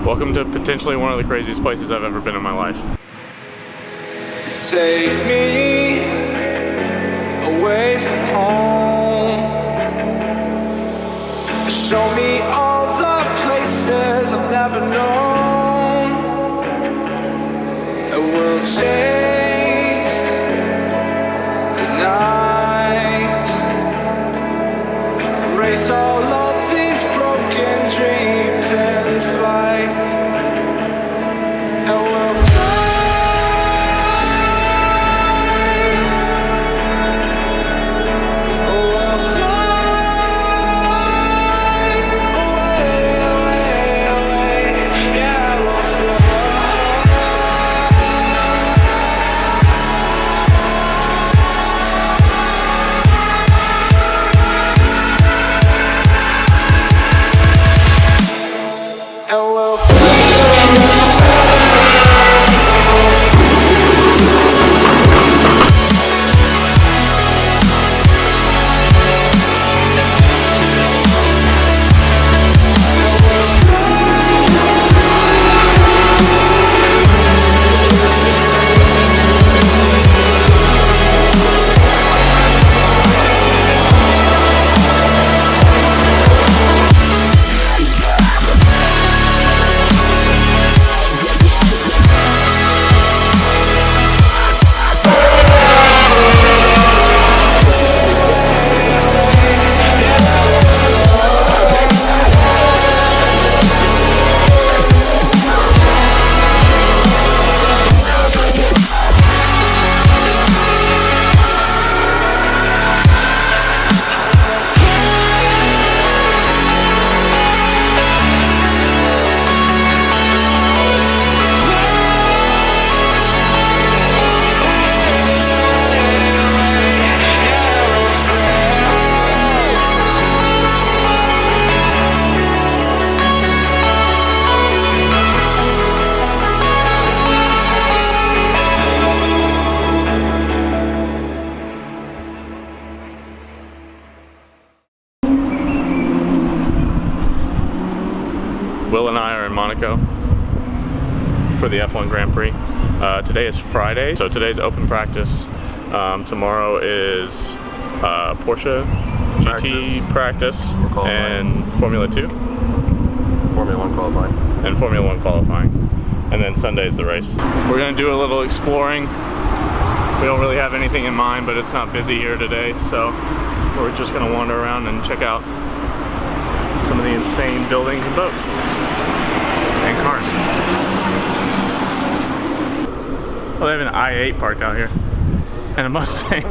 Welcome to potentially one of the craziest places I've ever been in my life. Take me away from home. Show me all the places I've never known. And we'll chase the night, erase all of these broken dreams and flight. And we'll Will and I are in Monaco for the F1 Grand Prix. Today is Friday, so today's open practice. Tomorrow is Porsche GT practice and Formula 2. Formula 1 qualifying. And Formula 1 qualifying. And then Sunday is the race. We're gonna do a little exploring. We don't really have anything in mind, but it's not busy here today, so we're just gonna wander around and check out some of the insane buildings and boats and cars. Well, they have an I-8 parked out here and a Mustang.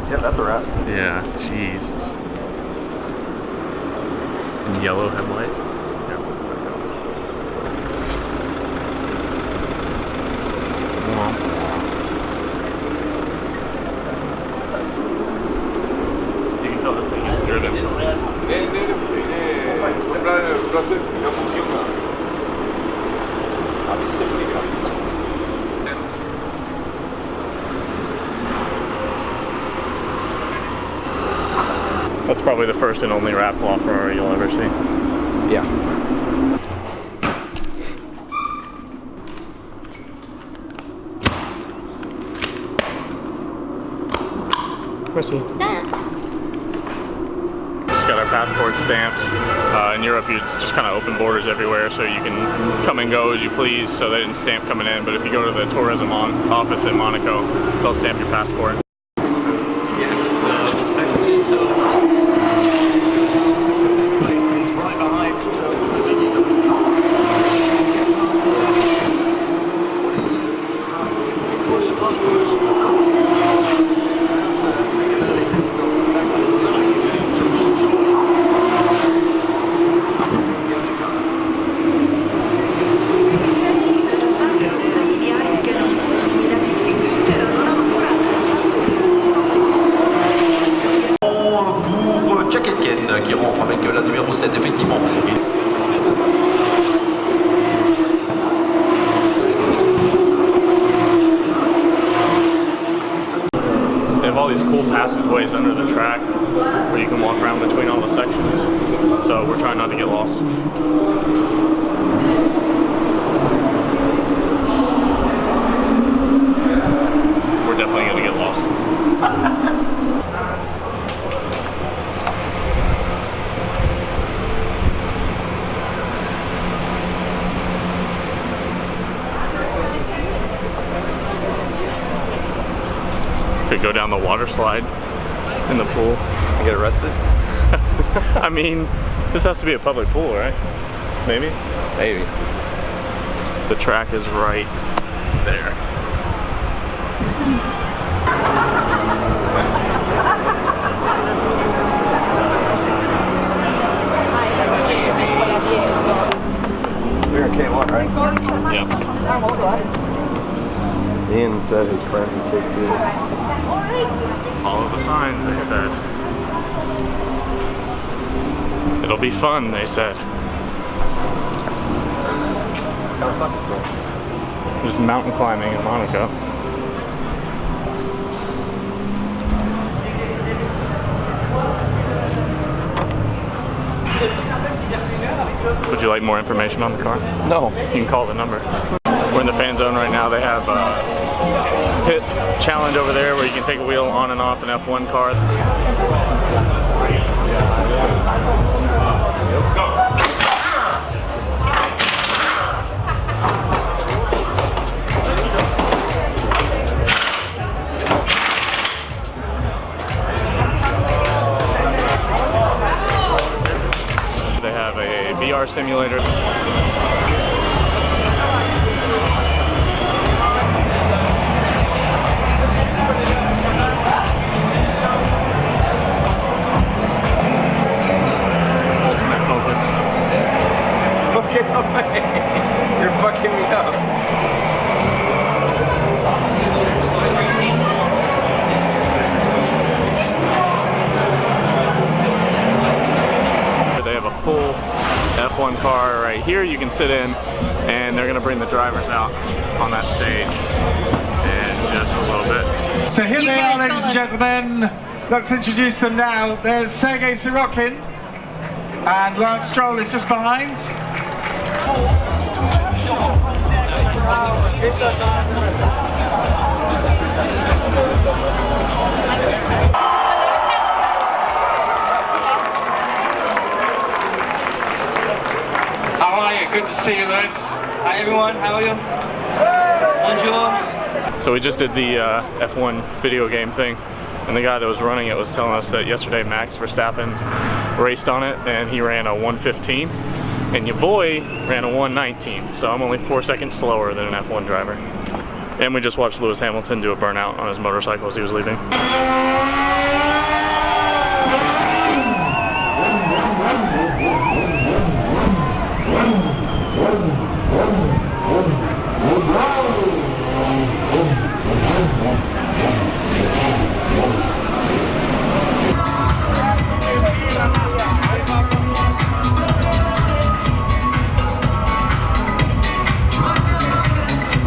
Yeah, that's a wrap. Yeah, Jesus. And yellow headlights. You can tell this thing is driven. That's probably the first and only wrap flaw Ferrari you'll ever see. Yeah. Chrissy. Just got our passports stamped. In Europe, it's just kind of open borders everywhere, so you can come and go as you please, so they didn't stamp coming in. But if you go to the tourism office in Monaco, they'll stamp your passport. Qui rentre avec la numéro 7 effectivement. They have all these cool passageways under the track where you can walk around between all the sections. So but we're trying not to get lost. We're definitely gonna get lost. Could go down the water slide in the pool. You get arrested? I mean, this has to be a public pool, right? Maybe? Maybe. The track is right there. We're in K1, right? Yeah. Ian said his friend who kicked it. Follow the signs, they said. It'll be fun, they said. Kawasaki store. There's mountain climbing in Monaco. Would you like more information on the car? No. You can call the number. We're in the fan zone right now. They have a pit challenge over there where you can take a wheel on and off an F1 car. They have a VR simulator. Fucking away. You're fucking me up. So they have a full F1 car right here you can sit in, and they're gonna bring the drivers out on that stage in just a little bit. So here they are, ladies and gentlemen. Let's introduce them now. There's Sergei Sorokin, and Lance Stroll is just behind. How are you? Good to see you, Lewis. Hi everyone, how are you? Bonjour. So we just did the F1 video game thing, and the guy that was running it was telling us that yesterday Max Verstappen raced on it and he ran a 1:15, and your boy ran a 1:19, so I'm only 4 seconds slower than an F1 driver. And we just watched Lewis Hamilton do a burnout on his motorcycle as he was leaving.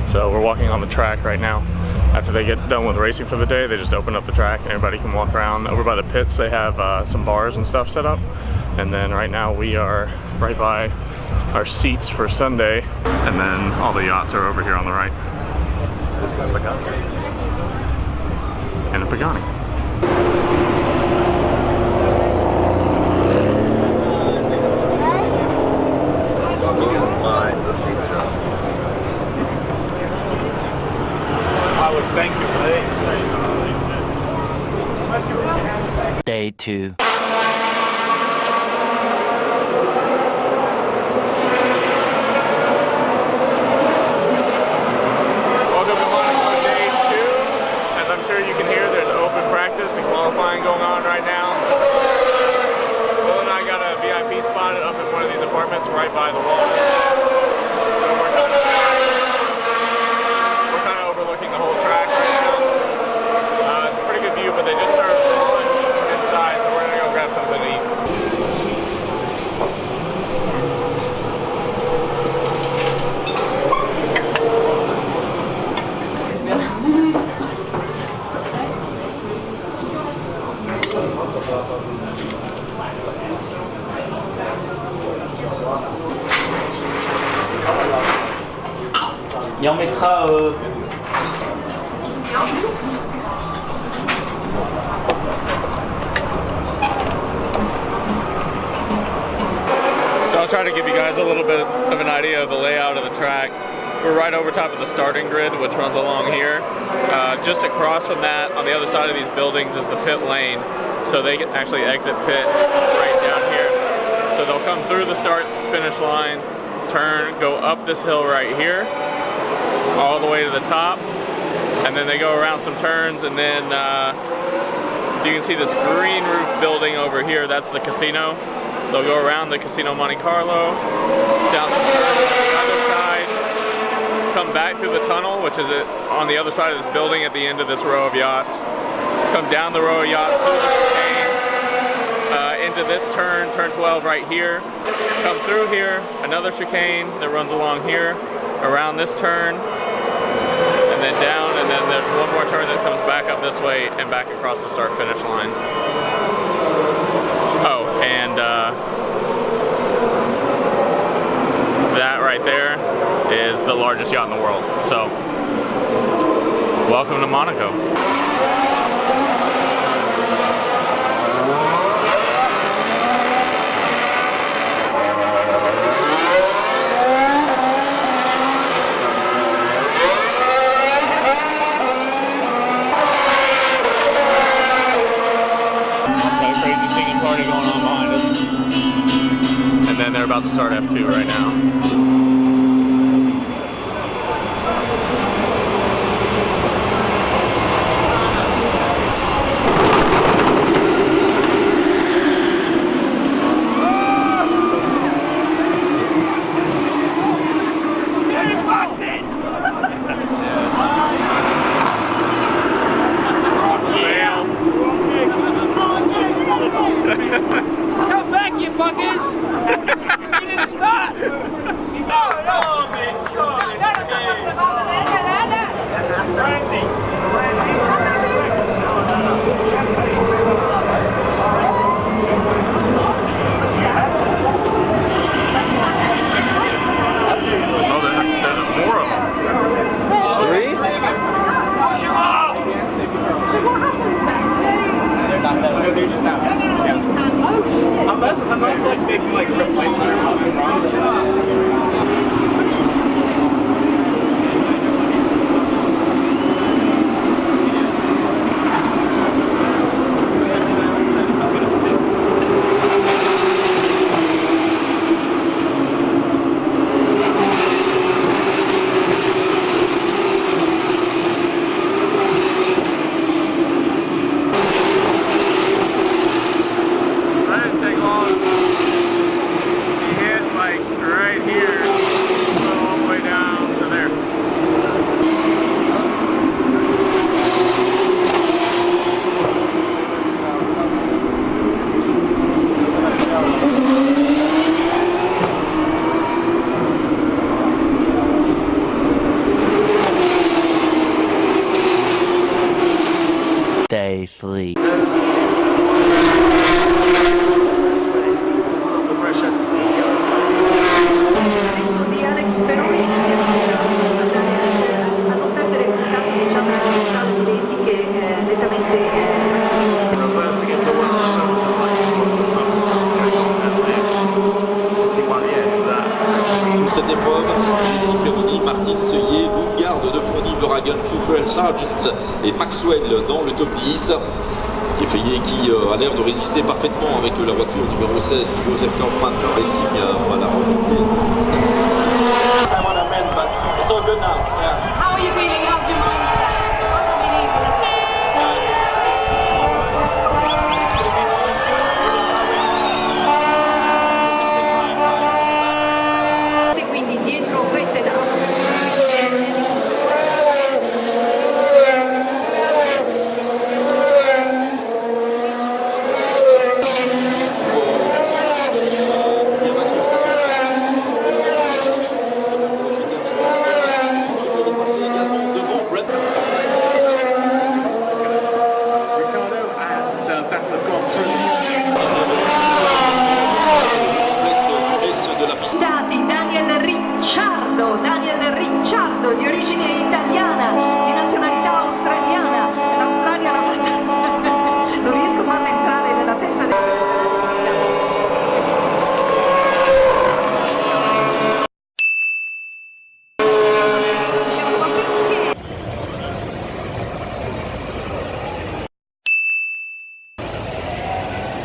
So we're walking on the track right now. After they get done with racing for the day, they just open up the track and everybody can walk around. Over by the pits, they have some bars and stuff set up. And then right now we are right by our seats for Sunday. And then all the yachts are over here on the right. And a Pagani. Thank you for that. Day 2. Welcome to Monaco Day 2. As I'm sure you can hear, there's open practice and qualifying going on right now. Will and I got a VIP spot up in one of these apartments right by the wall. So we're kind of overlooking the whole track right now. It's a pretty good view, but they just served lunch inside, so we're gonna go grab something to eat. Il en mettra. So I'll try to give you guys a little bit of an idea of the layout of the track. We're right over top of the starting grid, which runs along here. Just across from that, on the other side of these buildings, is the pit lane. So they actually exit pit right down here. So they'll come through the start-finish line, turn, go up this hill right here, all the way to the top, and then they go around some turns, and then you can see this green roof building over here. That's the casino. They'll go around the Casino Monte Carlo, down some turns to the other side, come back through the tunnel, which is on the other side of this building at the end of this row of yachts, come down the row of yachts through the chicane, into this turn, turn 12 right here, come through here, another chicane that runs along here, around this turn, and then down, and then there's one more turn that comes back up this way and back across the start-finish line. Oh, and that right there is the largest yacht in the world. So, welcome to Monaco. They're about to start F2 right now. Come back, you fuckers! You didn't start! Oh, there's more of them. 3? Push them off! No, they just have unless like they can like replace my Day 3. Cette épreuve, Lizzie Perroni, Martine Seuillet, Garde de Fourni, Veragon, Futrell, Sargent et Maxwell dans le top 10. Et Fayet qui a l'air de résister parfaitement avec la voiture numéro 16 du Joseph Kaufmann Racing à la remontée. How are you feeling? How's your mindset? It's not gonna be easy, is it? Quindi dietro Vettel de la piste. Daniel Ricciardo di origine italiana, di nazionalità australiana. L'Australia l'ha fatta. Non riesco a farla entrare nella testa di...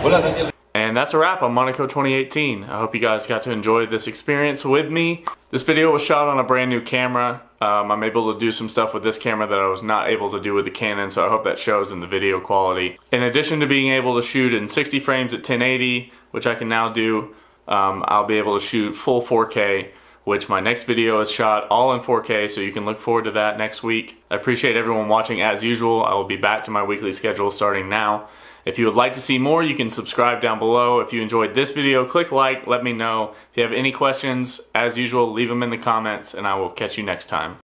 Voilà Daniel. And that's a wrap on Monaco 2018. I hope you guys got to enjoy this experience with me. This video was shot on a brand new camera. I'm able to do some stuff with this camera that I was not able to do with the Canon, so I hope that shows in the video quality. In addition to being able to shoot in 60 frames at 1080, which I can now do, I'll be able to shoot full 4K, which my next video is shot all in 4K, so you can look forward to that next week. I appreciate everyone watching as usual. I will be back to my weekly schedule starting now. If you would like to see more, you can subscribe down below. If you enjoyed this video, click like, let me know. If you have any questions, as usual, leave them in the comments, and I will catch you next time.